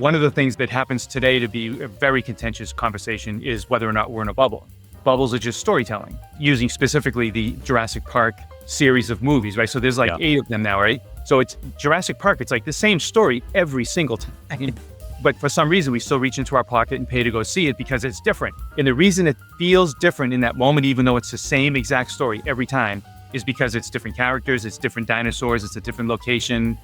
one of the things that happens today to be a very contentious conversation is whether or not we're in a bubble. Bubbles are just storytelling, using specifically the Jurassic Park series of movies, right? So there's like 8 of them now, right? So it's Jurassic Park. It's like the same story every single time. But for some reason, we still reach into our pocket and pay to go see it because it's different. And the reason it feels different in that moment, even though it's the same exact story every time, is because it's different characters, it's different dinosaurs, it's a different location,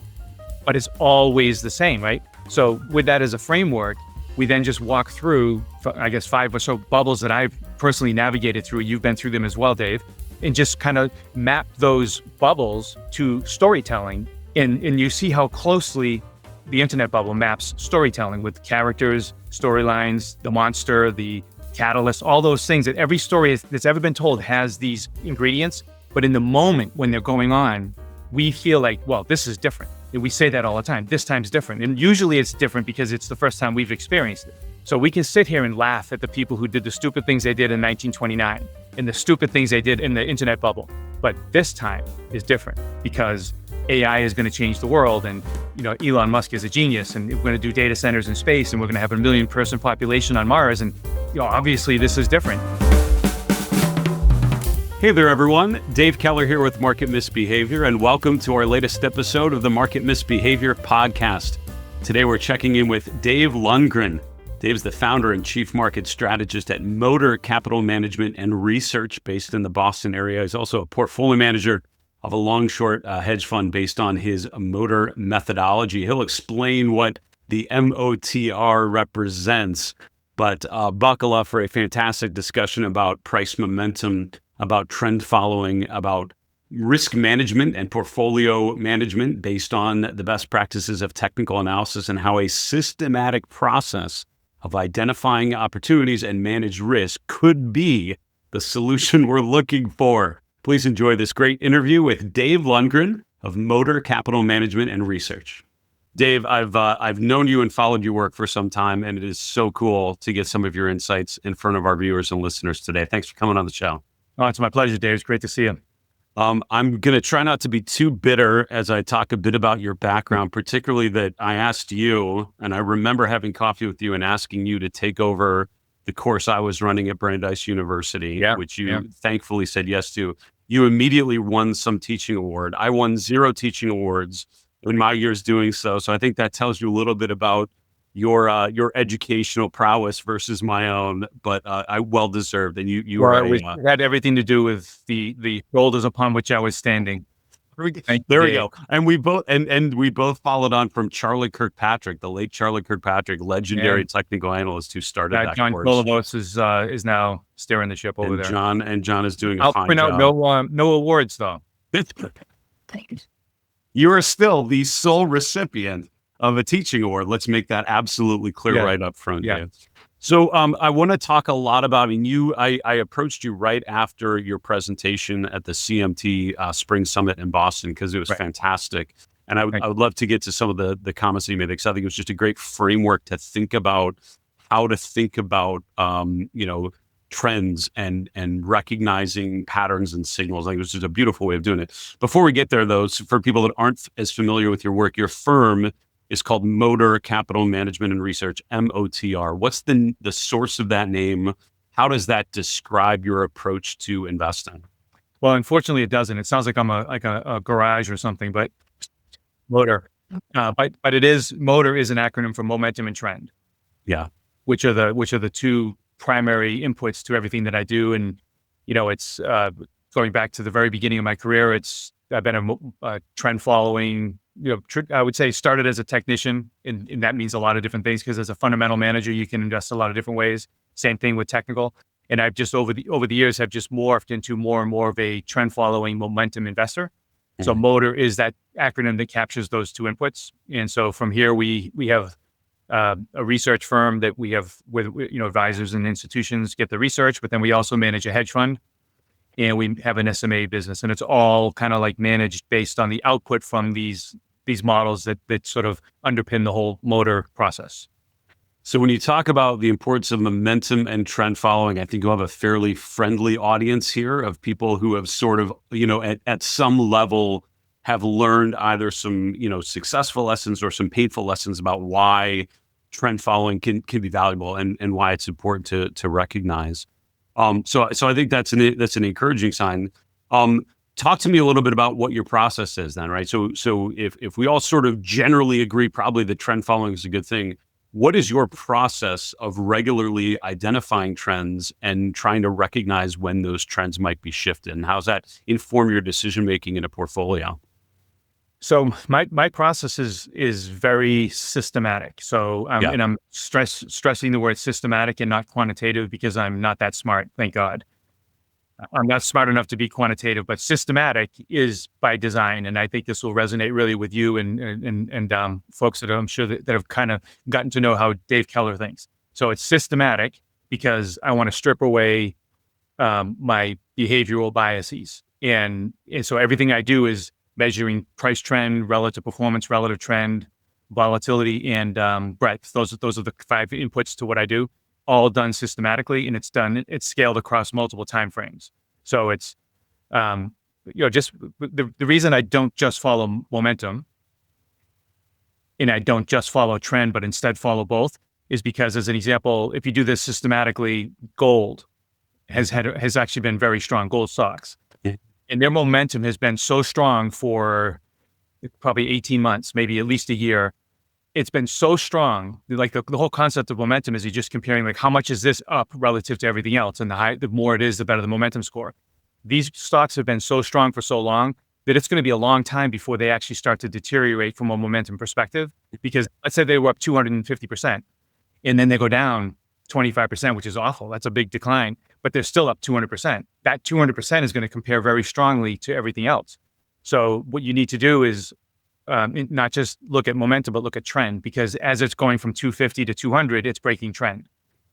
but it's always the same, right? So with that as a framework, we then just walk through, I guess, 5 or so bubbles that I've personally navigated through. You've been through them as well, Dave, and just kind of map those bubbles to storytelling. And you see how closely the internet bubble maps storytelling with characters, storylines, the monster, the catalyst, all those things that every story that's ever been told has these ingredients. But in the moment when they're going on, we feel like, well, this is different. And we say that all the time. This time's different. And usually it's different because it's the first time we've experienced it. So we can sit here and laugh at the people who did the stupid things they did in 1929 and the stupid things they did in the internet bubble. But this time is different because AI is going to change the world. And, Elon Musk is a genius and we're going to do data centers in space and we're going to have a 1 million person population on Mars. And, obviously this is different. Hey there, everyone. Dave Keller here with Market Misbehavior, and welcome to our latest episode of the Market Misbehavior podcast. Today, we're checking in with Dave Lundgren. Dave's the founder and Chief Market Strategist at MOTR Capital Management and Research based in the Boston area. He's also a portfolio manager of a long-short hedge fund based on his MOTR methodology. He'll explain what the MOTR represents, but buckle up for a fantastic discussion about price momentum, about trend following, about risk management and portfolio management based on the best practices of technical analysis, and how a systematic process of identifying opportunities and managed risk could be the solution we're looking for. Please enjoy this great interview with Dave Lundgren of MOTR Capital Management and Research. Dave, I've known you and followed your work for some time, and it is so cool to get some of your insights in front of our viewers and listeners today. Thanks for coming on the show. Oh, it's my pleasure, Dave. It's great to see you. I'm going to try not to be too bitter as I talk a bit about your background, particularly that I asked you, and I remember having coffee with you and asking you to take over the course I was running at Brandeis University, which you thankfully said yes to. You immediately won some teaching award. I won 0 teaching awards in my years doing so. So I think that tells you a little bit about your educational prowess versus my own, but I well deserved. And you had everything to do with the shoulders upon which I was standing. There we go. And we both followed on from Charlie Kirkpatrick, the late Charlie Kirkpatrick, legendary technical analyst who started that John course. Kolovos is now steering the ship over there. John is doing a I'll fine point out job. no awards though. You are still the sole recipient of a teaching award. Let's make that absolutely clear right up front. Yeah. Dave. So I want to talk a lot about, I approached you right after your presentation at the CMT Spring Summit in Boston because it was fantastic. And I would love to get to some of the comments that you made, because I think it was just a great framework to think about how to think about, trends and recognizing patterns and signals. I think it was just a beautiful way of doing it. Before we get there, though, for people that aren't as familiar with your work, your firm is called MOTR Capital Management and Research, MOTR. What's the source of that name? How does that describe your approach to investing? Well, unfortunately, it doesn't. It sounds like I'm a garage or something, but MOTR. But it is, MOTR is an acronym for momentum and trend. Yeah. Which are the 2 primary inputs to everything that I do. And, it's going back to the very beginning of my career. I've been a trend following, I would say started as a technician, and that means a lot of different things, because as a fundamental manager, you can invest a lot of different ways. Same thing with technical. And I've just over the years have just morphed into more and more of a trend following momentum investor. Mm-hmm. So MOTR is that acronym that captures those 2 inputs. And so from here, we have a research firm that we have with advisors and institutions get the research, but then we also manage a hedge fund, and we have an SMA business, and it's all kind of like managed based on the output from these models that sort of underpin the whole MOTR process. So when you talk about the importance of momentum and trend following, I think you'll have a fairly friendly audience here of people who have sort of, at some level have learned either some, successful lessons or some painful lessons about why trend following can be valuable and why it's important to recognize. So I think that's an encouraging sign. Talk to me a little bit about what your process is then, right? So if we all sort of generally agree probably that trend following is a good thing, what is your process of regularly identifying trends and trying to recognize when those trends might be shifted? And how does that inform your decision making in a portfolio? So my process is very systematic. So and I'm stressing the word systematic and not quantitative because I'm not that smart, thank God. I'm not smart enough to be quantitative, but systematic is by design. And I think this will resonate really with you and folks that I'm sure that have kind of gotten to know how Dave Keller thinks. So it's systematic because I want to strip away my behavioral biases. And so everything I do is measuring price trend, relative performance, relative trend, volatility, and breadth. Those are the 5 inputs to what I do, all done systematically, and it's scaled across multiple time frames. So it's just the reason I don't just follow momentum and I don't just follow trend, but instead follow both is because, as an example, if you do this systematically, gold has actually been very strong, gold stocks. Yeah. And their momentum has been so strong for probably 18 months, maybe at least a year. It's been so strong. Like the whole concept of momentum is you're just comparing like how much is this up relative to everything else, and the more it is, the better the momentum score. These stocks have been so strong for so long that it's going to be a long time before they actually start to deteriorate from a momentum perspective. Because let's say they were up 250%, and then they go down 25%, which is awful. That's a big decline, but they're still up 200%. That 200% is going to compare very strongly to everything else. So what you need to do is not just look at momentum, but look at trend, because as it's going from 250 to 200, it's breaking trend.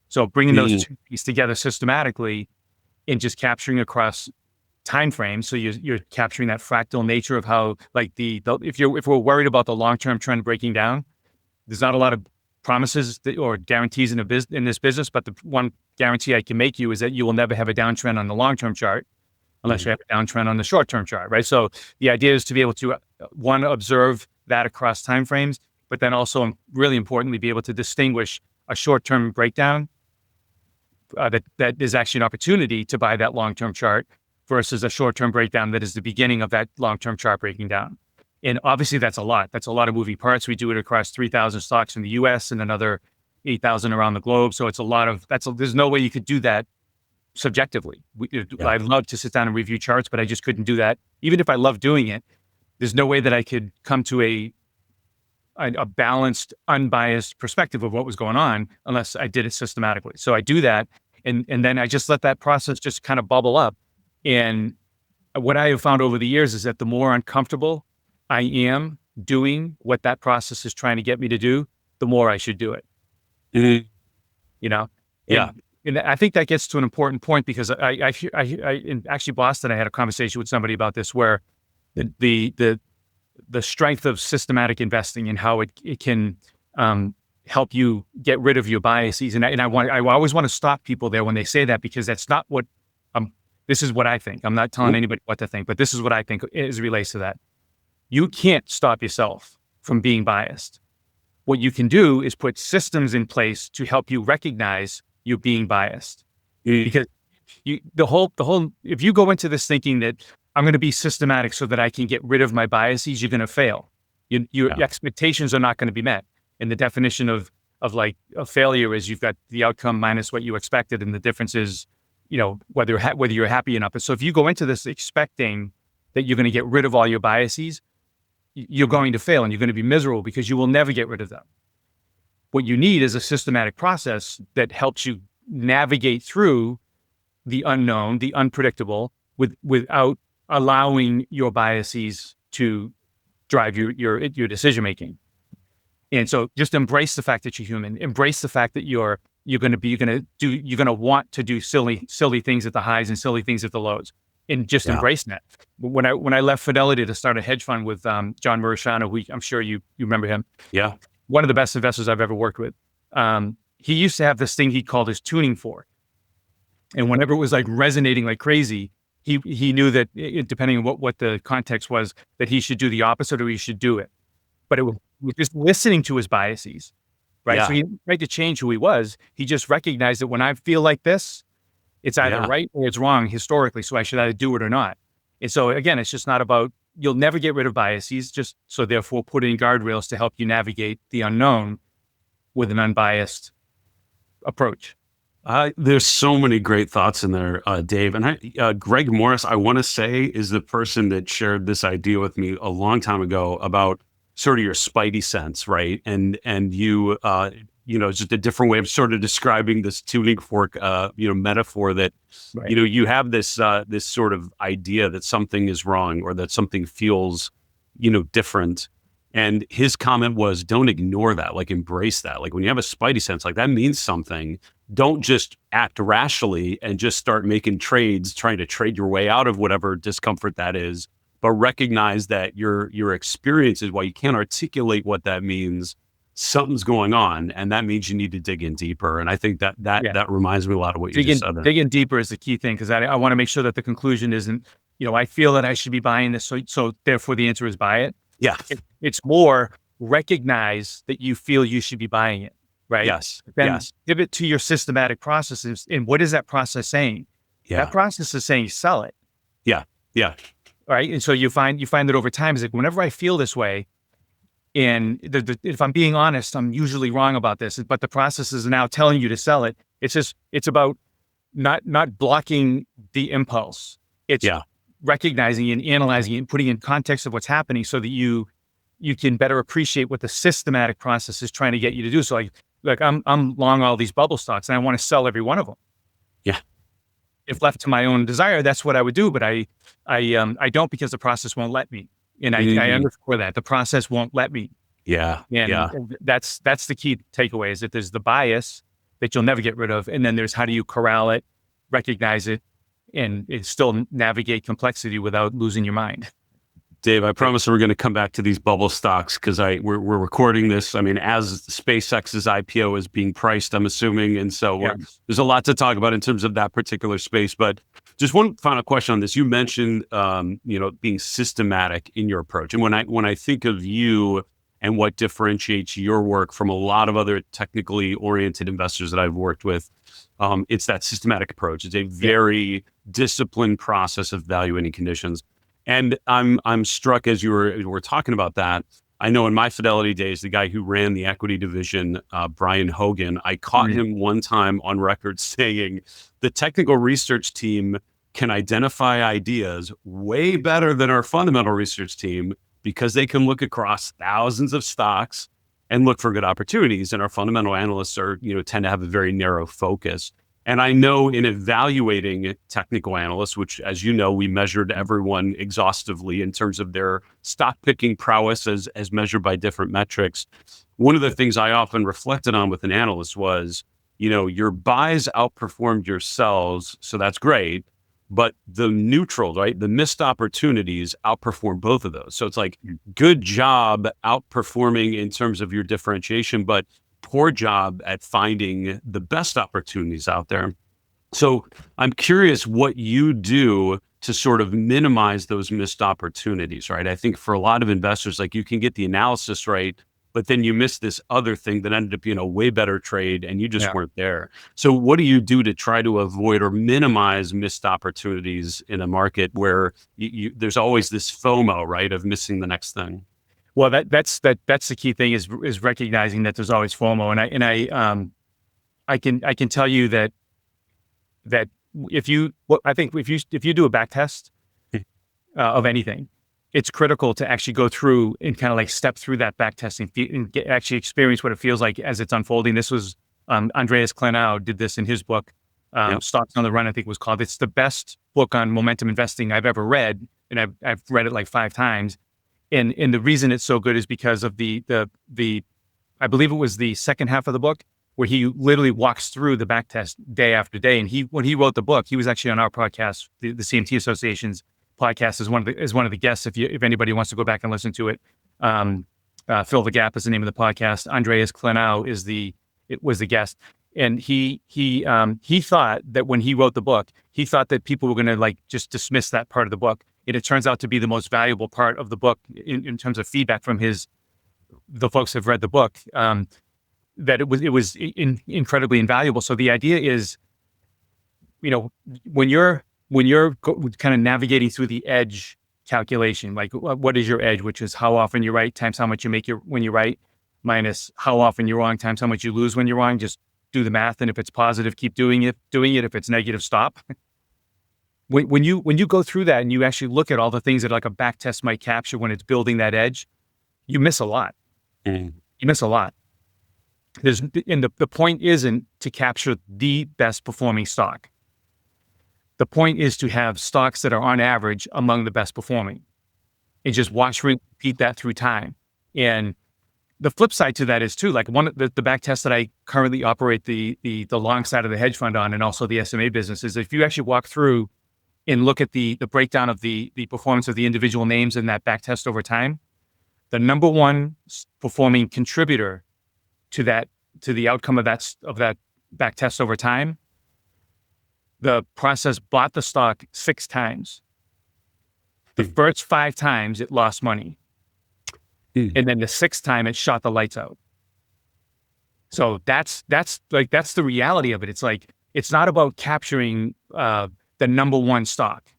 So bringing those two pieces together systematically and just capturing across time frames. So you're capturing that fractal nature of how, like if we're worried about the long-term trend breaking down, there's not a lot of promises or guarantees in this business, but the one guarantee I can make you is that you will never have a downtrend on the long-term chart unless you have a downtrend on the short-term chart, right? So the idea is to be able to, one, observe that across timeframes, but then also, really importantly, be able to distinguish a short-term breakdown that is actually an opportunity to buy that long-term chart versus a short-term breakdown that is the beginning of that long-term chart breaking down. And obviously, that's a lot. That's a lot of moving parts. We do it across 3,000 stocks in the U.S. and another 8,000 around the globe. So it's a lot of, there's no way you could do that subjectively. I'd love to sit down and review charts, but I just couldn't do that. Even if I love doing it, there's no way that I could come to a balanced, unbiased perspective of what was going on unless I did it systematically. So I do that, and then I just let that process just kind of bubble up. And what I have found over the years is that the more uncomfortable I am doing what that process is trying to get me to do, the more I should do it. Mm-hmm. You know? Yeah. And I think that gets to an important point because I in actually Boston, I had a conversation with somebody about this where the strength of systematic investing and how it can help you get rid of your biases. And I always want to stop people there when they say that, because that's not what this is what I think. I'm not telling anybody what to think, but this is what I think is relates to that. You can't stop yourself from being biased. What you can do is put systems in place to help you recognize you being biased. Because the whole if you go into this thinking that I'm going to be systematic so that I can get rid of my biases, you're going to fail. Your expectations are not going to be met. And the definition of failure is you've got the outcome minus what you expected, and the difference is, whether you're happy enough. So if you go into this expecting that you're going to get rid of all your biases, you're going to fail and you're going to be miserable because you will never get rid of them. What you need is a systematic process that helps you navigate through the unknown, the unpredictable, without allowing your biases to drive your decision making. And so just embrace the fact that you're human. Embrace the fact that you're going to want to do silly things at the highs and silly things at the lows, and just embrace that. When I left Fidelity to start a hedge fund with John Murashano, who I'm sure you remember him. Yeah. One of the best investors I've ever worked with. He used to have this thing he called his tuning fork. And whenever it was like resonating like crazy, he knew that depending on what the context was, that he should do the opposite or he should do it. But it was just listening to his biases right? Yeah. So he didn't try to change who he was. He just recognized that when I feel like this, it's either right or it's wrong historically. So I should either do it or not. And so again, it's just not about, you'll never get rid of biases, just so therefore put in guardrails to help you navigate the unknown with an unbiased approach. There's so many great thoughts in there, Dave. And Greg Morris, I want to say, is the person that shared this idea with me a long time ago about sort of your spidey sense, right? And you, just a different way of sort of describing this tuning fork, metaphor that, Right. you have this this sort of idea that something is wrong or that something feels, different. And his comment was, don't ignore that, like embrace that. Like when you have a spidey sense, like that means something. Don't just act rationally and just start making trades, trying to trade your way out of whatever discomfort that is, but recognize that your experiences, while you can't articulate what that means, something's going on. And that means you need to dig in deeper. And I think that reminds me a lot of what you just said. Dig in deeper is the key thing, because I want to make sure that the conclusion isn't, I feel that I should be buying this. So therefore the answer is buy it. Yeah. It's more recognize that you feel you should be buying it, right? Yes. Then give it to your systematic processes. And what is that process saying? Yeah. That process is saying sell it. Yeah. Yeah. Right. And so you find that over time, is like, whenever I feel this way, and if I'm being honest, I'm usually wrong about this, but the process is now telling you to sell it. It's about not blocking the impulse. It's recognizing and analyzing it and putting in context of what's happening so that you can better appreciate what the systematic process is trying to get you to do. So like I'm long all these bubble stocks and I want to sell every one of them. Yeah. If left to my own desire, that's what I would do. But I don't, because the process won't let me. And I underscore that the process won't let me. Yeah. And that's the key takeaway, is that there's the bias that you'll never get rid of. And then there's how do you corral it, recognize it, and still navigate complexity without losing your mind. Dave, I promise we're going to come back to these bubble stocks, because we're recording this. I mean, as SpaceX's IPO is being priced, I'm assuming. And so there's a lot to talk about in terms of that particular space. But just one final question on this. You mentioned, being systematic in your approach. And when I think of you and what differentiates your work from a lot of other technically oriented investors that I've worked with, it's that systematic approach. It's a very disciplined process of evaluating conditions. And I'm struck as you were talking about that. I know in my Fidelity days, the guy who ran the equity division, Brian Hogan, I caught him one time on record saying the technical research team can identify ideas way better than our fundamental research team, because they can look across thousands of stocks and look for good opportunities. And our fundamental analysts tend to have a very narrow focus. And I know in evaluating technical analysts, which, as you know, we measured everyone exhaustively in terms of their stock picking prowess as measured by different metrics. One of the things I often reflected on with an analyst was, your buys outperformed your sells. So that's great. But the neutral, right? The missed opportunities outperform both of those. So it's like, good job outperforming in terms of your differentiation, but poor job at finding the best opportunities out there. So I'm curious what you do to sort of minimize those missed opportunities, right? I think for a lot of investors, like, you can get the analysis right, but then you miss this other thing that ended up being a way better trade and you just weren't there. So what do you do to try to avoid or minimize missed opportunities in a market where there's always this FOMO, right, of missing the next thing? Well, that's the key thing, is recognizing that there's always FOMO, and I can tell you that if you do a back test of anything, it's critical to actually go through and kind of like step through that back testing and actually experience what it feels like as it's unfolding. This was Andreas Klenau did this in his book, Stocks on the Run, I think it was called. It's the best book on momentum investing I've ever read, and I've read it like 5 times. And the reason it's so good is because of the I believe it was the second half of the book where he literally walks through the back test day after day. And when he wrote the book, he was actually on our podcast, the CMT Association's podcast, is one of the guests. If anybody wants to go back and listen to it, Fill the Gap is the name of the podcast. Andreas Klenau was the guest, and he thought that when he wrote the book, he thought that people were going to like just dismiss that part of the book. And it turns out to be the most valuable part of the book in terms of feedback from the folks who've read the book. that it was incredibly invaluable. So the idea is, when you're kind of navigating through the edge calculation, like what is your edge, which is how often you're right times how much you make when you're right, minus how often you're wrong times how much you lose when you're wrong. Just do the math, and if it's positive, keep doing it. If it's negative, stop. When you go through that and you actually look at all the things that like a back test might capture when it's building that edge, you miss a lot. You miss a lot. The point isn't to capture the best performing stock. The point is to have stocks that are on average among the best performing, and just repeat that through time. And the flip side to that is too, like the back test that I currently operate the long side of the hedge fund on, and also the SMA business, is if you actually walk through and look at the breakdown of the performance of the individual names in that back test over time, the number one performing contributor to the outcome of that back test over time, the process bought the stock 6 times. The first 5 times it lost money. And then the 6th time it shot the lights out. So that's the reality of it. It's like, it's not about capturing the number one stock.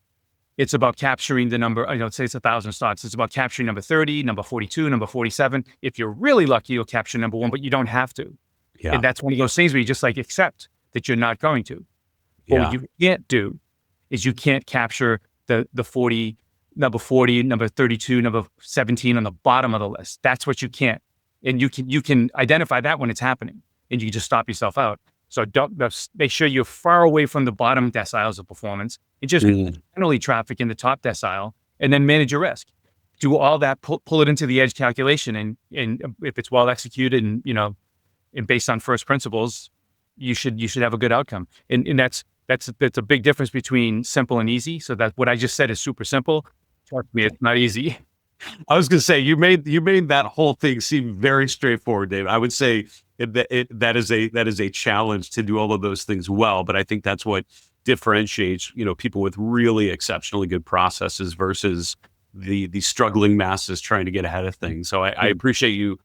It's about capturing the number, say it's 1,000 stocks. It's about capturing number 30, number 42, number 47. If you're really lucky, you'll capture number 1, but you don't have to. Yeah. And that's one of those things where you just like accept that you're not going to. Yeah. What you can't do is you can't capture the 40, number 40, number 32, number 17 on the bottom of the list. That's what you can't. And you can identify that when it's happening, and you can just stop yourself out. So make sure you're far away from the bottom deciles of performance, and just generally traffic in the top decile, and then manage your risk. Do all that, pull it into the edge calculation, and if it's well executed and based on first principles, you should have a good outcome. And that's a big difference between simple and easy. So that what I just said is super simple. Trust me, it's not easy. I was going to say, you made that whole thing seem very straightforward, Dave. I would say that is a challenge to do all of those things well, but I think that's what differentiates people with really exceptionally good processes versus the struggling masses trying to get ahead of things. So I appreciate you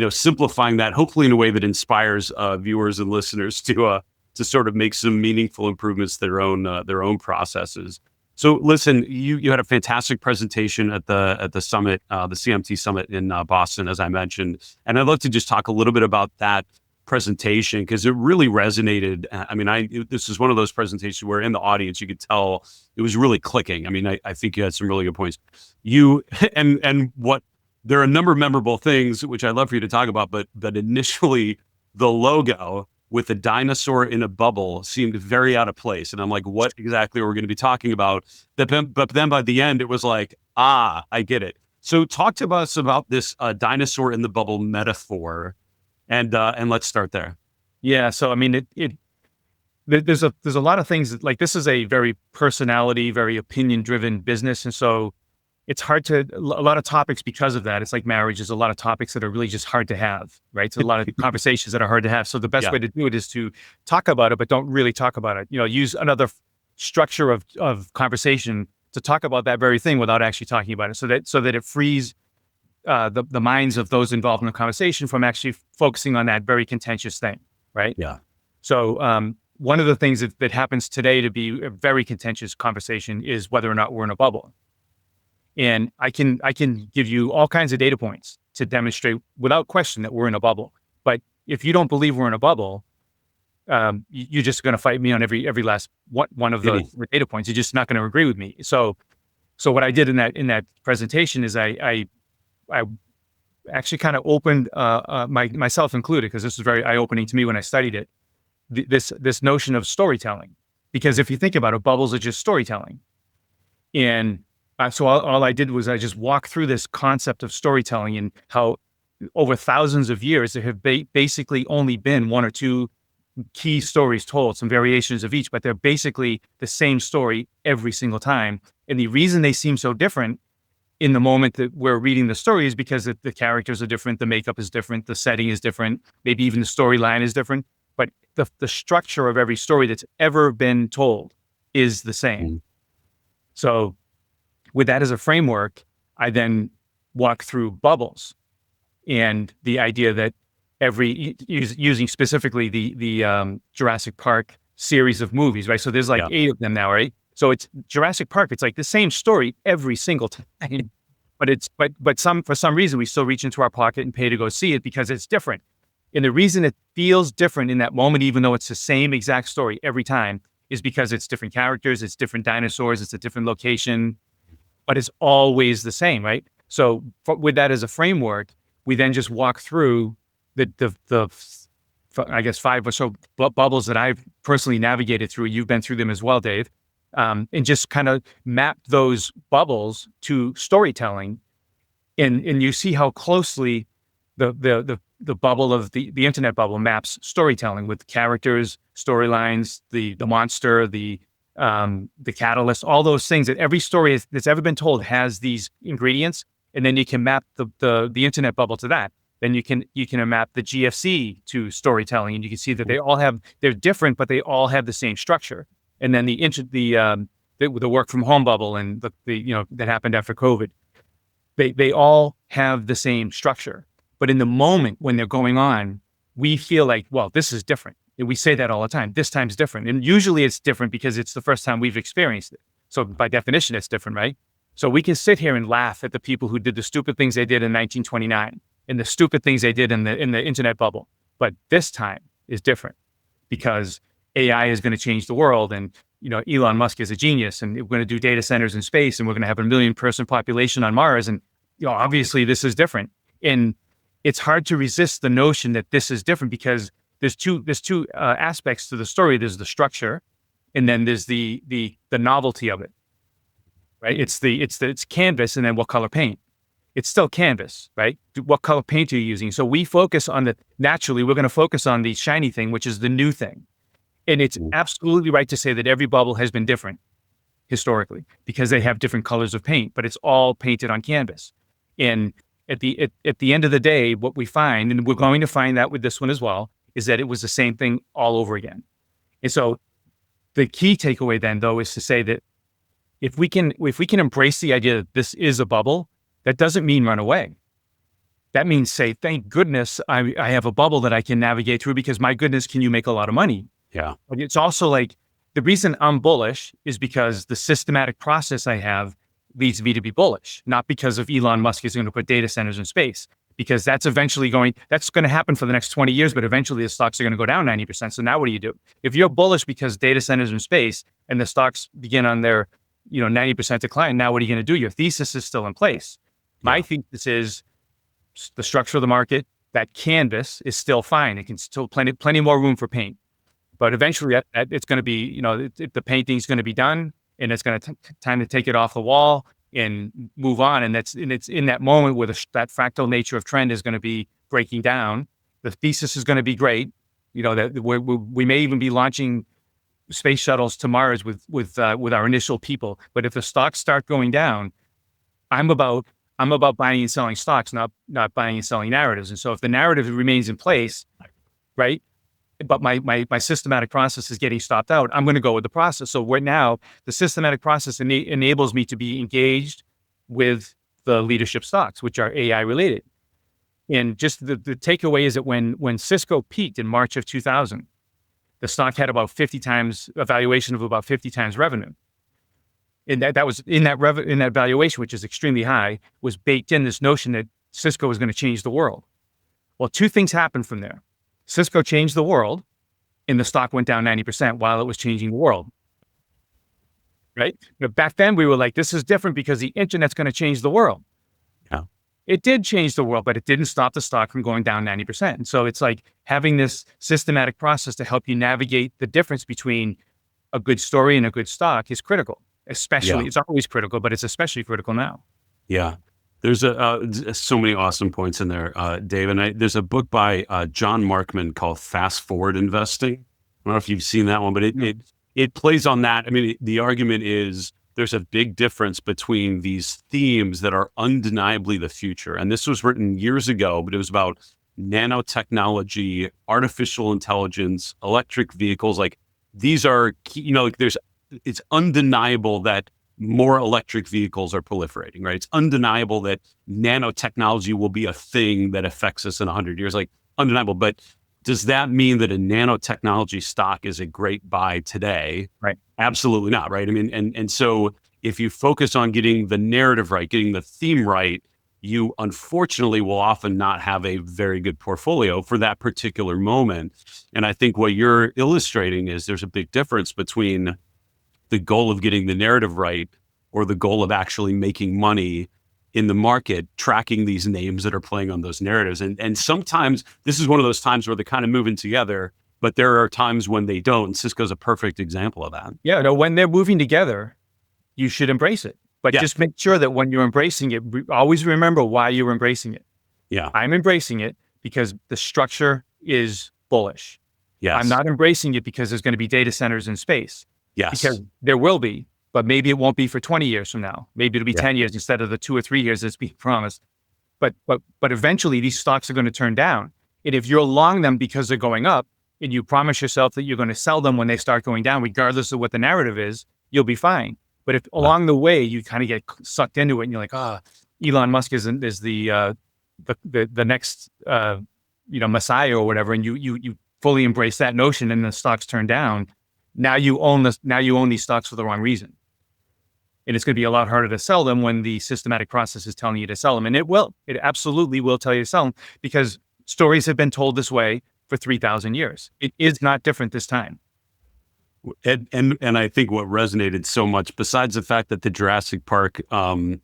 simplifying that, hopefully in a way that inspires viewers and listeners to sort of make some meaningful improvements to their own processes. So listen, you had a fantastic presentation at the summit, the CMT summit in Boston, as I mentioned, and I'd love to just talk a little bit about that presentation because it really resonated. I mean, this is one of those presentations where in the audience you could tell it was really clicking. I mean, I think you had some really good points. There are a number of memorable things which I'd love for you to talk about, but initially the logo with a dinosaur in a bubble seemed very out of place. And I'm like, what exactly are we going to be talking about? But then by the end, it was like, I get it. So talk to us about this dinosaur in the bubble metaphor, and let's start there. Yeah. So, I mean, there's a lot of things like this is a very personality, very opinion driven business. And so it's hard a lot of topics because of that. It's like marriage. There's a lot of topics that are really just hard to have, right? So a lot of conversations that are hard to have. So the best way to do it is to talk about it, but don't really talk about it. Use another structure of conversation to talk about that very thing without actually talking about it. So that it frees the minds of those involved in the conversation from actually focusing on that very contentious thing, right? Yeah. So one of the things that happens today to be a very contentious conversation is whether or not we're in a bubble. And I can give you all kinds of data points to demonstrate without question that we're in a bubble. But if you don't believe we're in a bubble, you're just going to fight me on every last one of the data points. You're just not going to agree with me. So what I did in that presentation is I actually kind of opened myself included, because this was very eye-opening to me when I studied it. This notion of storytelling, because if you think about it, bubbles are just storytelling, and so all I did was I just walked through this concept of storytelling and how over thousands of years, there have basically only been 1 or 2 key stories told, some variations of each, but they're basically the same story every single time. And the reason they seem so different in the moment that we're reading the story is because the characters are different, the makeup is different, the setting is different, maybe even the storyline is different, but the structure of every story that's ever been told is the same. So with that as a framework, I then walk through bubbles and the idea that using specifically the Jurassic Park series of movies, right? So there's like 8 of them now, right? So it's Jurassic Park. It's like the same story every single time, but for some reason we still reach into our pocket and pay to go see it because it's different. And the reason it feels different in that moment, even though it's the same exact story every time, is because it's different characters, it's different dinosaurs, it's a different location, but it's always the same, right? So with that as a framework, we then just walk through the I guess 5 or so bubbles that I've personally navigated through. You've been through them as well, Dave, and just kind of map those bubbles to storytelling, and you see how closely the bubble of the internet bubble maps storytelling with characters, storylines, the monster, the catalyst, all those things that every story that's ever been told has these ingredients, and then you can map the internet bubble to that. Then you can map the GFC to storytelling, and you can see that they're different, but they all have the same structure. And then the work from home bubble and that happened after COVID, they all have the same structure. But in the moment when they're going on, we feel like, well, this is different. And we say that all the time. This time's different. And usually it's different because it's the first time we've experienced it. So by definition, it's different, right? So we can sit here and laugh at the people who did the stupid things they did in 1929 and the stupid things they did in the internet bubble. But this time is different because AI is going to change the world. And, Elon Musk is a genius, and we're going to do data centers in space, and we're going to have 1 million person population on Mars. And, obviously this is different. And it's hard to resist the notion that this is different because there's two aspects to the story. There's the structure, and then there's the novelty of it, right? It's canvas, and then what color paint. It's still canvas, right? What color paint are you using? So we focus on naturally, we're going to focus on the shiny thing, which is the new thing. And it's absolutely right to say that every bubble has been different historically because they have different colors of paint, but it's all painted on canvas. And at the end of the day, what we find, and we're going to find that with this one as well, is that it was the same thing all over again. And so the key takeaway then, though, is to say that if we can embrace the idea that this is a bubble, that doesn't mean run away. That means say, thank goodness I have a bubble that I can navigate through because my goodness, can you make a lot of money? Yeah. But it's also like the reason I'm bullish is because the systematic process I have leads me to be bullish, not because of Elon Musk is going to put data centers in space, because that's going to happen for the next 20 years, but eventually the stocks are going to go down 90%. So now what do you do? If you're bullish because data centers in space and the stocks begin on their 90% decline, now what are you going to do? Your thesis is still in place. My thesis is the structure of the market, that canvas is still fine. It can still plenty more room for paint. But eventually it's going to be, the painting's going to be done, and it's going to time to take it off the wall and move on. And it's in that moment where that fractal nature of trend is going to be breaking down. The thesis is going to be great. That we may even be launching space shuttles to Mars with our initial people. But if the stocks start going down, I'm about buying and selling stocks, not buying and selling narratives. And so if the narrative remains in place, right, but my systematic process is getting stopped out, I'm going to go with the process. So right now, the systematic process enables me to be engaged with the leadership stocks, which are AI related. And just the takeaway is that when Cisco peaked in March of 2000, the stock had about 50 times a valuation of about 50 times revenue. And that was in that valuation, which is extremely high, was baked in this notion that Cisco was going to change the world. Well, two things happened from there. Cisco changed the world, and the stock went down 90% while it was changing the world. Right? But back then, we were like, this is different because the internet's going to change the world. Yeah. It did change the world, but it didn't stop the stock from going down 90%. And so it's like having this systematic process to help you navigate the difference between a good story and a good stock is critical. Especially, It's always critical, but it's especially critical now. Yeah. There's so many awesome points in there, Dave. And there's a book by John Markman called Fast Forward Investing. I don't know if you've seen that one, but it plays on that. I mean, the argument is there's a big difference between these themes that are undeniably the future. And this was written years ago, but it was about nanotechnology, artificial intelligence, electric vehicles. Like these are, it's undeniable that more electric vehicles are proliferating, right? It's undeniable that nanotechnology will be a thing that affects us in 100 years. Like undeniable. But does that mean that a nanotechnology stock is a great buy today? Right. Absolutely not, right? I mean, and so if you focus on getting the narrative right, getting the theme right, you unfortunately will often not have a very good portfolio for that particular moment. And I think what you're illustrating is there's a big difference between the goal of getting the narrative right or the goal of actually making money in the market, tracking these names that are playing on those narratives. And sometimes this is one of those times where they're kind of moving together, but there are times when they don't. And Cisco's a perfect example of that. Yeah, no, when they're moving together, you should embrace it. But just make sure that when you're embracing it, always remember why you're embracing it. Yeah. I'm embracing it because the structure is bullish. Yes. I'm not embracing it because there's going to be data centers in space. Yes. Because there will be, but maybe it won't be for 20 years from now. Maybe it'll be 10 years instead of the 2 or 3 years that's being promised. But eventually these stocks are going to turn down. And if you're long them because they're going up and you promise yourself that you're going to sell them when they start going down, regardless of what the narrative is, you'll be fine. But if along the way you kind of get sucked into it and you're like, Elon Musk is the next Messiah or whatever, and you fully embrace that notion and the stocks turn down, now you own these stocks for the wrong reason. And it's going to be a lot harder to sell them when the systematic process is telling you to sell them. And it absolutely will tell you to sell them because stories have been told this way for 3,000 years. It is not different this time. And I think what resonated so much, besides the fact that the Jurassic Park, brand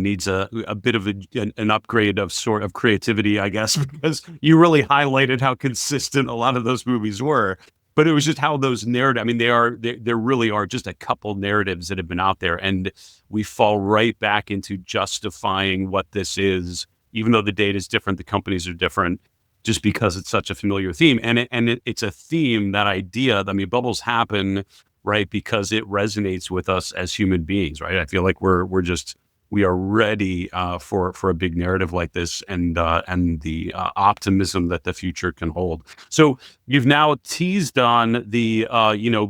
needs a bit of an upgrade of sort of creativity, I guess, because you really highlighted how consistent a lot of those movies were. But it was just how those narratives, I mean, there really are just a couple narratives that have been out there, and we fall right back into justifying what this is, even though the data is different, the companies are different, just because it's such a familiar theme. And it's a theme, that idea, I mean, bubbles happen, right, because it resonates with us as human beings, right? I feel like we are ready for a big narrative like this, and the optimism that the future can hold. So you've now teased on the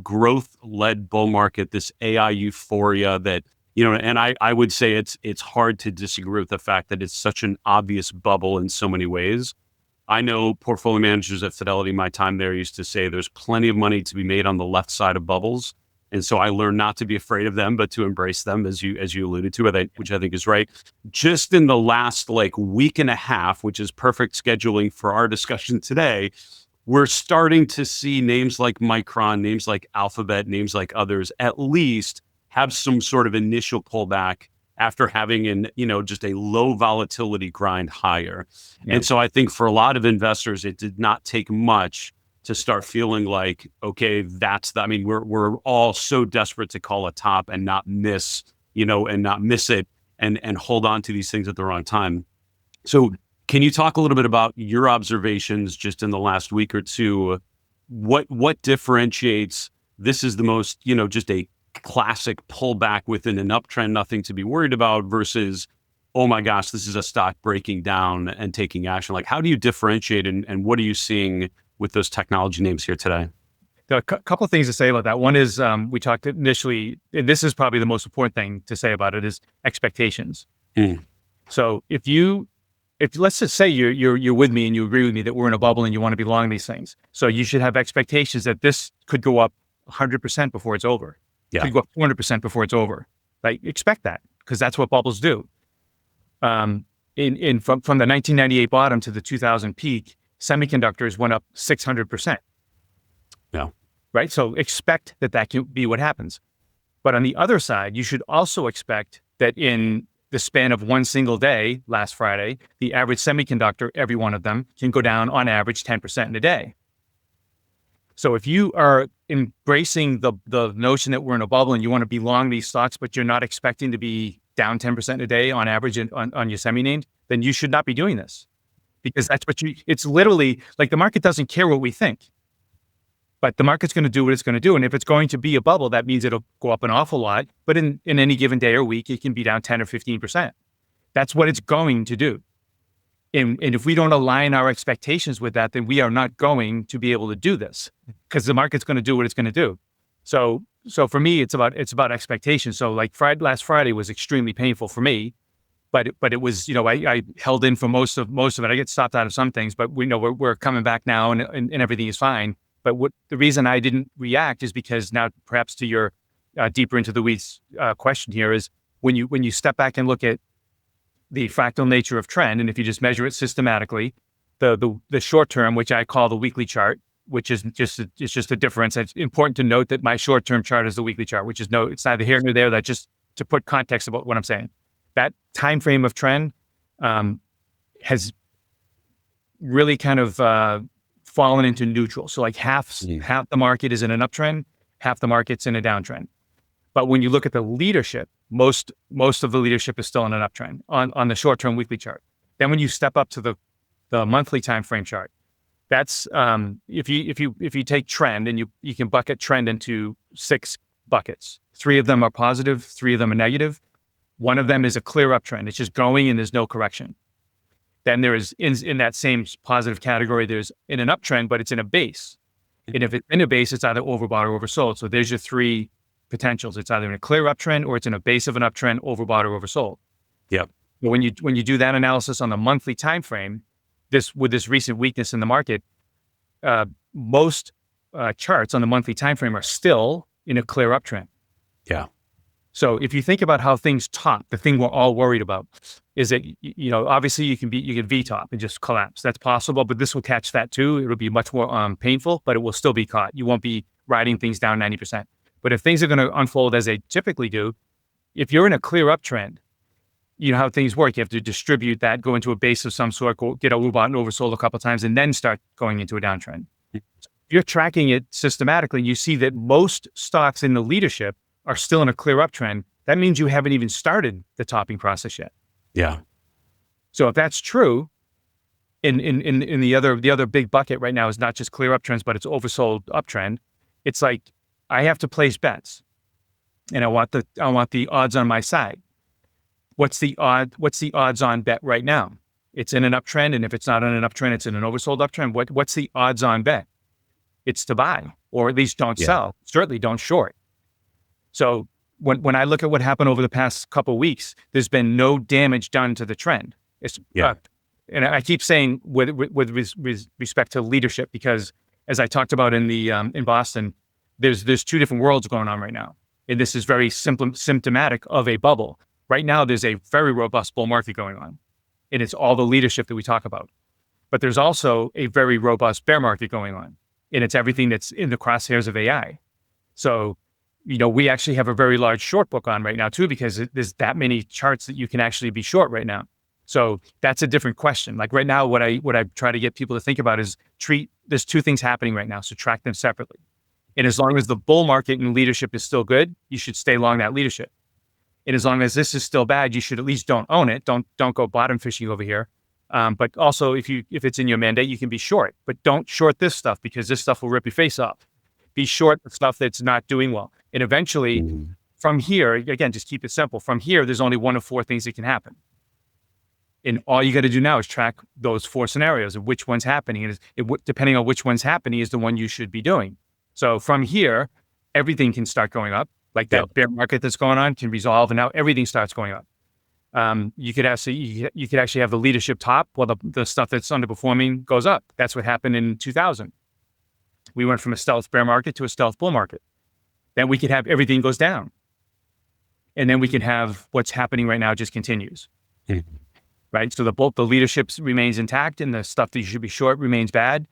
growth-led bull market, this AI euphoria that, and I would say it's hard to disagree with the fact that it's such an obvious bubble in so many ways. I know portfolio managers at Fidelity, my time there, used to say there's plenty of money to be made on the left side of bubbles. And so I learned not to be afraid of them, but to embrace them, as you alluded to, which I think is right. Just in the last week and a half, which is perfect scheduling for our discussion today, we're starting to see names like Micron, names like Alphabet, names like others, at least have some sort of initial pullback after having just a low volatility grind higher. Yeah. And so I think for a lot of investors, it did not take much to start feeling like, okay, we're all so desperate to call a top and not miss it and hold on to these things at the wrong time. So can you talk a little bit about your observations just in the last week or two? What differentiates this is the most, just a classic pullback within an uptrend, nothing to be worried about, versus, oh my gosh, this is a stock breaking down and taking action? Like, how do you differentiate, and what are you seeing with those technology names here today? There are a couple of things to say about that. One is we talked initially, and this is probably the most important thing to say about it, is expectations. So if let's just say you're with me and you agree with me that we're in a bubble and you want to be long these things, so you should have expectations that this could go up 100% before it's over. Yeah. Could go up 200% before it's over. Right? Expect that, because that's what bubbles do. From the 1998 bottom to the 2000 peak, semiconductors went up 600%. Yeah. Right? So expect that can be what happens. But on the other side, you should also expect that in the span of one single day, last Friday, the average semiconductor, every one of them, can go down on average 10% in a day. So if you are embracing the notion that we're in a bubble and you want to be long these stocks, but you're not expecting to be down 10% a day on average on your semi-named, then you should not be doing this. Because that's it's literally like the market doesn't care what we think, but the market's going to do what it's going to do. And if it's going to be a bubble, that means it'll go up an awful lot. But in any given day or week, it can be down 10 or 15%. That's what it's going to do. And if we don't align our expectations with that, then we are not going to be able to do this, because the market's going to do what it's going to do. So for me, it's about expectations. So like last Friday was extremely painful for me, but it was, I held in for most of it. I get stopped out of some things, but we know we're coming back now, and everything is fine. But the reason I didn't react is because now, perhaps to your deeper into the weeds question here, is when you step back and look at the fractal nature of trend, and if you just measure it systematically, the short term, which I call the weekly chart, which is just a difference. It's important to note that my short term chart is the weekly chart, which is it's neither here nor there. That just to put context about what I'm saying. That time frame of trend has really kind of fallen into neutral. So like half the market is in an uptrend, half the market's in a downtrend. But when you look at the leadership, most of the leadership is still in an uptrend on the short-term weekly chart. Then when you step up to the monthly time frame chart, that's if you take trend, and you can bucket trend into 6 buckets. 3 of them are positive, 3 of them are negative. 1 of them is a clear uptrend. It's just going and there's no correction. Then there is in that same positive category, there's in an uptrend, but it's in a base. And if it's in a base, it's either overbought or oversold. So there's your 3 potentials. It's either in a clear uptrend, or it's in a base of an uptrend, overbought or oversold. Yep. But when you do that analysis on the monthly time frame, with this recent weakness in the market, most charts on the monthly time frame are still in a clear uptrend. Yeah. So if you think about how things top, the thing we're all worried about is that, obviously you can V-top and just collapse. That's possible, but this will catch that too. It'll be much more painful, but it will still be caught. You won't be riding things down 90%. But if things are going to unfold as they typically do, if you're in a clear uptrend, you know how things work. You have to distribute that, go into a base of some sort, get overbought and oversold a couple of times, and then start going into a downtrend. If you're tracking it systematically, you see that most stocks in the leadership are still in a clear uptrend. That means you haven't even started the topping process yet. Yeah. So if that's true, in the other big bucket right now is not just clear uptrends, but it's oversold uptrend. It's like I have to place bets, and I want the odds on my side. What's the odds on bet right now? It's in an uptrend, and if it's not in an uptrend, it's in an oversold uptrend. What's the odds on bet? It's to buy, or at least don't sell. Certainly don't short. So when I look at what happened over the past couple of weeks, there's been no damage done to the trend. And I keep saying with respect to leadership, because as I talked about in Boston, there's 2 different worlds going on right now, and this is very symptomatic of a bubble. Right now, there's a very robust bull market going on, and it's all the leadership that we talk about. But there's also a very robust bear market going on, and it's everything that's in the crosshairs of AI. So, we actually have a very large short book on right now too, because there's that many charts that you can actually be short right now. So that's a different question. Like right now, what I try to get people to think about is there's 2 things happening right now, so track them separately. And as long as the bull market and leadership is still good, you should stay long that leadership. And as long as this is still bad, you should at least don't own it. Don't go bottom fishing over here. But also, if it's in your mandate, you can be short. But don't short this stuff, because this stuff will rip your face off. Be short the stuff that's not doing well. And eventually, from here, again, just keep it simple. From here, there's only 1 of 4 things that can happen. And all you got to do now is track those 4 scenarios of which one's happening. And depending on which one's happening is the one you should be doing. So from here, everything can start going up. Like that bear market that's going on can resolve, and now everything starts going up. You could actually have the leadership top while the stuff that's underperforming goes up. That's what happened in 2000. We went from a stealth bear market to a stealth bull market. Then we could have everything goes down, and then we can have what's happening right now just continues. Right. So the leadership remains intact, and the stuff that you should be short remains bad,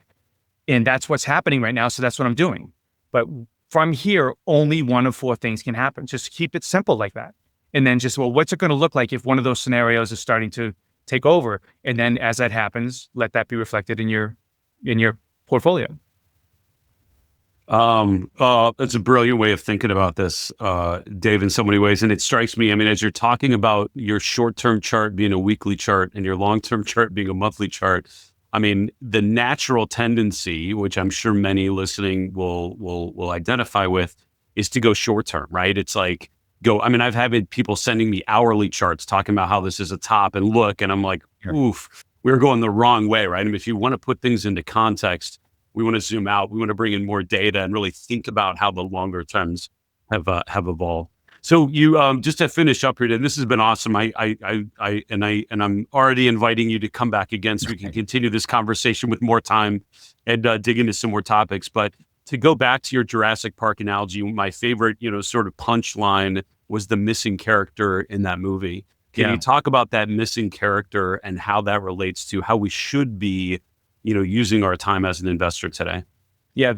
and that's what's happening right now. So that's what I'm doing. But from here, only 1 of 4 things can happen. Just keep it simple like that. And then what's it going to look like if one of those scenarios is starting to take over? And then as that happens, let that be reflected in your portfolio. That's a brilliant way of thinking about this, Dave, in so many ways. And it strikes me, as you're talking about your short-term chart being a weekly chart and your long-term chart being a monthly chart, the natural tendency, which I'm sure many listening will identify with, is to go short-term, right? It's like I've had people sending me hourly charts talking about how this is a top, and look, and I'm like, oof, we're going the wrong way, right? If you want to put things into context, we want to zoom out, we want to bring in more data and really think about how the longer terms have evolved. So you just to finish up here, and this has been awesome. I'm already inviting you to come back again so we can continue this conversation with more time and dig into some more topics. But to go back to your Jurassic Park analogy, my favorite, sort of punchline was the missing character in that movie. Can you talk about that missing character and how that relates to how we should be, using our time as an investor today? Yeah,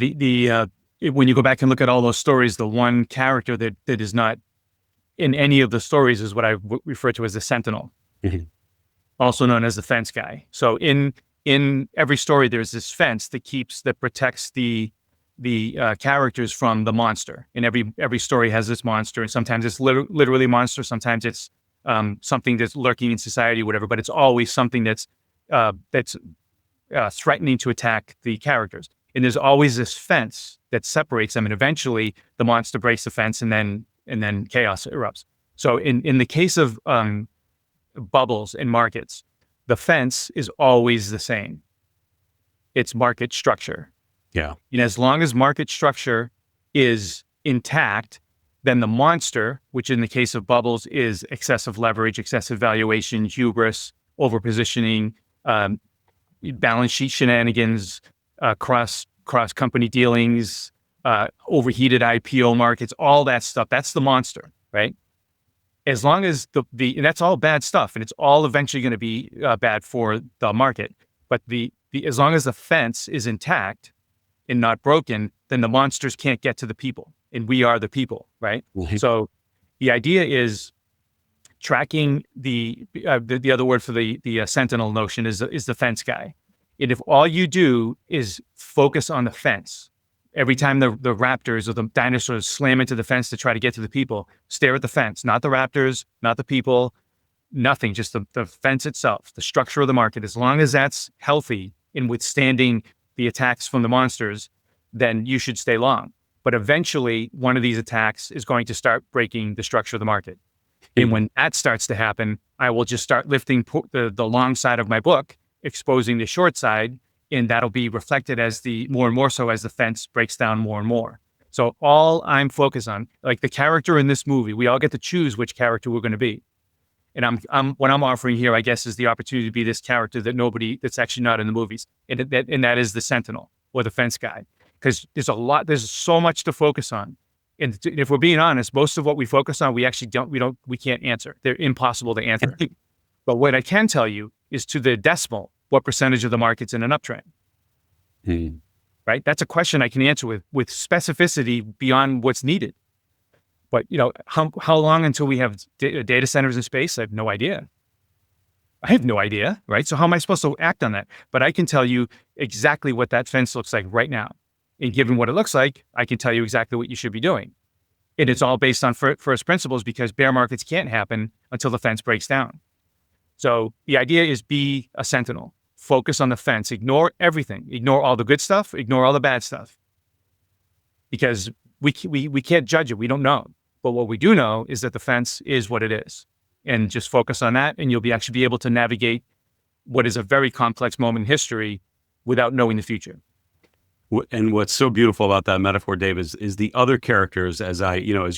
when you go back and look at all those stories, the one character that is not in any of the stories is what I refer to as the Sentinel, also known as the fence guy. So in every story, there's this fence that protects the characters from the monster. And every story has this monster, and sometimes it's literally a monster, sometimes it's something that's lurking in society, whatever. But it's always something that's threatening to attack the characters. And there's always this fence that separates them, and eventually the monster breaks the fence, and then chaos erupts. So in the case of bubbles in markets, the fence is always the same. It's market structure. Yeah. And as long as market structure is intact, then the monster, which in the case of bubbles is excessive leverage, excessive valuation, hubris, overpositioning, balance sheet shenanigans, cross company dealings, overheated IPO markets, all that stuff. That's the monster, right? As long as and that's all bad stuff, and it's all eventually going to be bad for the market. But as long as the fence is intact and not broken, then the monsters can't get to the people, and we are the people, right? Mm-hmm. So the idea is tracking the other word for the Sentinel notion is the fence guy. And if all you do is focus on the fence, every time the Raptors or the Dinosaurs slam into the fence to try to get to the people, stare at the fence, not the Raptors, not the people, nothing, just the fence itself, the structure of the market. As long as that's healthy in withstanding the attacks from the monsters, then you should stay long. But eventually, one of these attacks is going to start breaking the structure of the market. And when that starts to happen, I will just start lifting the long side of my book, exposing the short side, and that'll be reflected as more and more so as the fence breaks down more and more. So all I'm focused on, like the character in this movie, we all get to choose which character we're going to be. And what I'm offering here, I guess, is the opportunity to be this character that's actually not in the movies, and that is the Sentinel or the fence guy, because there's so much to focus on. And if we're being honest, most of what we focus on, we can't answer. They're impossible to answer. But what I can tell you is to the decimal, what percentage of the market's in an uptrend, right? That's a question I can answer with specificity beyond what's needed. But how long until we have data centers in space? I have no idea. Right? So how am I supposed to act on that? But I can tell you exactly what that fence looks like right now. And given what it looks like, I can tell you exactly what you should be doing. And it's all based on first principles, because bear markets can't happen until the fence breaks down. So the idea is be a sentinel. Focus on the fence. Ignore everything. Ignore all the good stuff. Ignore all the bad stuff. Because we can't judge it. We don't know. But what we do know is that the fence is what it is. And just focus on that, and you'll actually be able to navigate what is a very complex moment in history without knowing the future. And what's so beautiful about that metaphor, Dave, is the other characters. As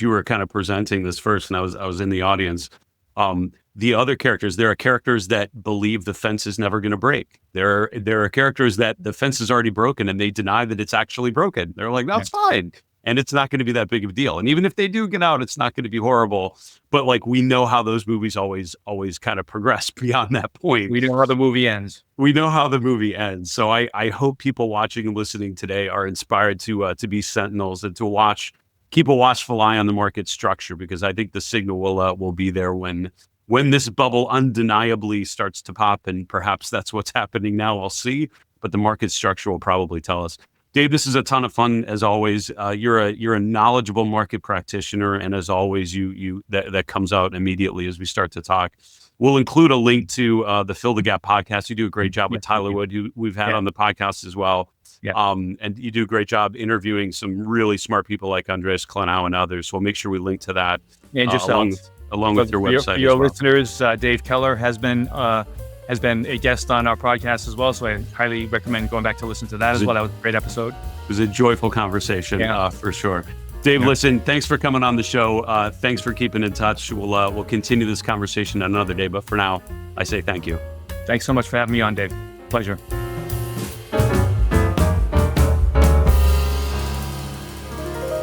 you were kind of presenting this first, and I was in the audience. The other characters, there are characters that believe the fence is never going to break. There are characters that the fence is already broken, and they deny that it's actually broken. They're like, that's fine. And it's not going to be that big of a deal. And even if they do get out, it's not going to be horrible. But like, we know how those movies always kind of progress beyond that point. We know how the movie ends. So I hope people watching and listening today are inspired to be sentinels and to keep a watchful eye on the market structure, because I think the signal will be there when this bubble undeniably starts to pop. And perhaps that's what's happening now. We'll see. But the market structure will probably tell us. Dave, this is a ton of fun as always. You're a knowledgeable market practitioner, and as always, that comes out immediately as we start to talk. We'll include a link to the Fill the Gap podcast. You do a great job with Tyler Wood, who we've had on the podcast as well. Yeah. And you do a great job interviewing some really smart people like Andreas Klenau and others. So we'll make sure we link to that and yourself along with your website. Your listeners, Dave Keller has been a guest on our podcast as well, so I highly recommend going back to listen to that as well. That was a great episode. It was a joyful conversation, for sure. Dave, listen, thanks for coming on the show. Thanks for keeping in touch. We'll continue this conversation another day, but for now, I say thank you. Thanks so much for having me on, Dave. Pleasure.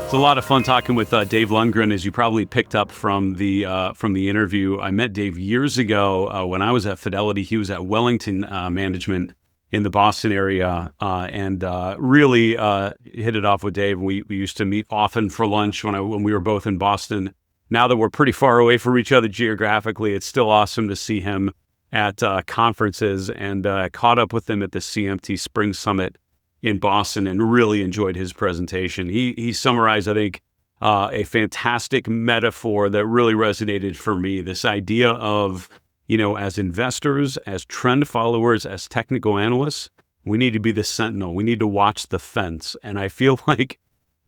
It's a lot of fun talking with Dave Lundgren, as you probably picked up from the interview. I met Dave years ago when I was at Fidelity. He was at Wellington Management in the Boston area, and really hit it off with Dave. We used to meet often for lunch when we were both in Boston. Now that we're pretty far away from each other geographically, it's still awesome to see him at conferences, and caught up with him at the CMT Spring Summit in Boston and really enjoyed his presentation. He summarized, I think, a fantastic metaphor that really resonated for me. This idea of, as investors, as trend followers, as technical analysts, we need to be the sentinel. We need to watch the fence. And I feel like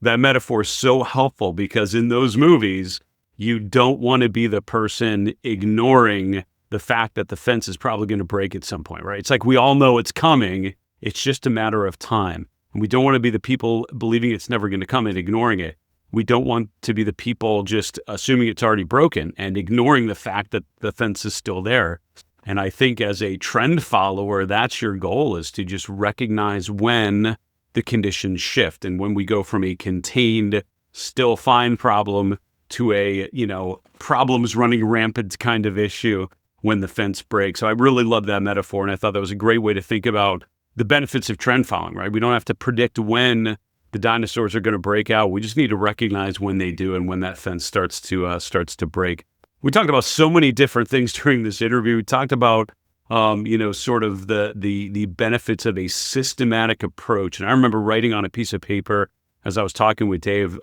that metaphor is so helpful, because in those movies, you don't want to be the person ignoring the fact that the fence is probably going to break at some point, right? It's like we all know it's coming. It's just a matter of time. And we don't want to be the people believing it's never going to come and ignoring it. We don't want to be the people just assuming it's already broken and ignoring the fact that the fence is still there. And I think as a trend follower, that's your goal, is to just recognize when the conditions shift and when we go from a contained, still fine problem to a, problems running rampant kind of issue when the fence breaks. So I really love that metaphor. And I thought that was a great way to think about the benefits of trend following, right? We don't have to predict when the dinosaurs are going to break out. We just need to recognize when they do and when that fence starts to break. We talked about so many different things during this interview. We talked about, sort of the benefits of a systematic approach. And I remember writing on a piece of paper as I was talking with Dave,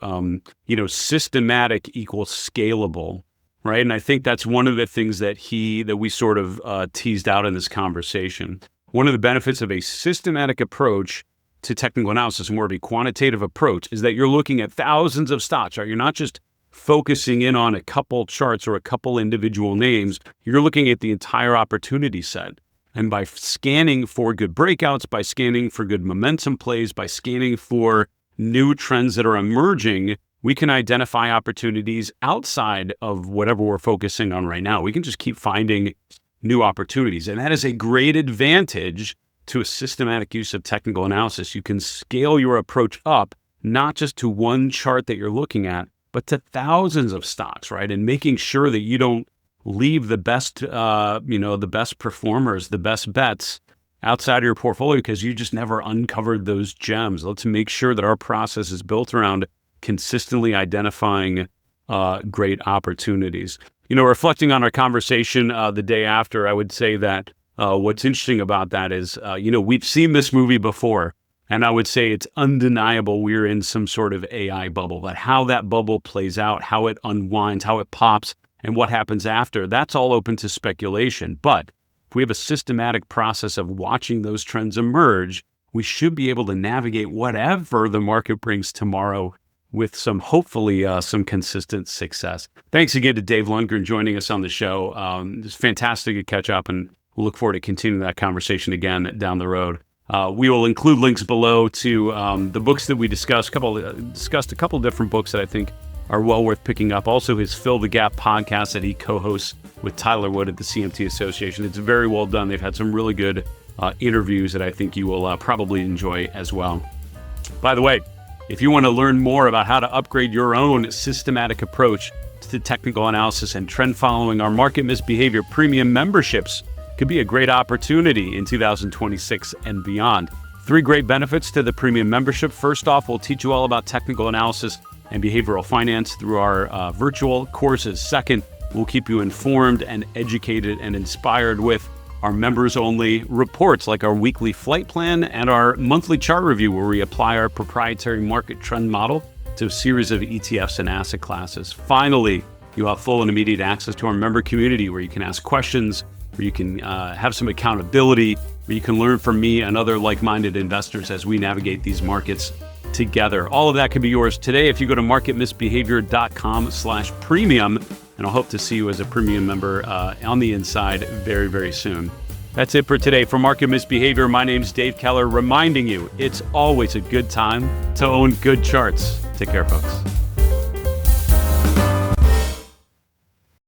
systematic equals scalable, right? And I think that's one of the things that we sort of teased out in this conversation. One of the benefits of a systematic approach to technical analysis, more of a quantitative approach, is that you're looking at thousands of stocks, right? You're not just focusing in on a couple charts or a couple individual names. You're looking at the entire opportunity set. And by scanning for good breakouts, by scanning for good momentum plays, by scanning for new trends that are emerging, we can identify opportunities outside of whatever we're focusing on right now. We can just keep finding new opportunities. And that is a great advantage to a systematic use of technical analysis. You can scale your approach up, not just to one chart that you're looking at, but to thousands of stocks, right? And making sure that you don't leave the best, the best performers, the best bets outside of your portfolio because you just never uncovered those gems. Let's make sure that our process is built around consistently identifying great opportunities. Reflecting on our conversation the day after, I would say that what's interesting about that is, we've seen this movie before, and I would say it's undeniable we're in some sort of AI bubble. But how that bubble plays out, how it unwinds, how it pops, and what happens after, that's all open to speculation. But if we have a systematic process of watching those trends emerge, we should be able to navigate whatever the market brings tomorrow with hopefully some consistent success. Thanks again to Dave Lundgren joining us on the show. It's fantastic to catch up, and we'll look forward to continuing that conversation again down the road. We will include links below to the books that we discussed. Discussed a couple different books that I think are well worth picking up. Also, his Fill the Gap podcast that he co-hosts with Tyler Wood at the CMT Association. It's very well done. They've had some really good interviews that I think you will probably enjoy as well. By the way, if you want to learn more about how to upgrade your own systematic approach to technical analysis and trend following, our Market Misbehavior premium memberships could be a great opportunity in 2026 and beyond. 3 great benefits to the premium membership. First off, we'll teach you all about technical analysis and behavioral finance through our virtual courses. Second, we'll keep you informed and educated and inspired with our members-only reports like our weekly flight plan and our monthly chart review, where we apply our proprietary market trend model to a series of ETFs and asset classes. Finally, you have full and immediate access to our member community, where you can ask questions, where you can have some accountability, where you can learn from me and other like-minded investors as we navigate these markets together. All of that can be yours today if you go to marketmisbehavior.com/premium. And I'll hope to see you as a premium member on the inside very, very soon. That's it for today. For Market Misbehavior, my name's Dave Keller, reminding you it's always a good time to own good charts. Take care, folks.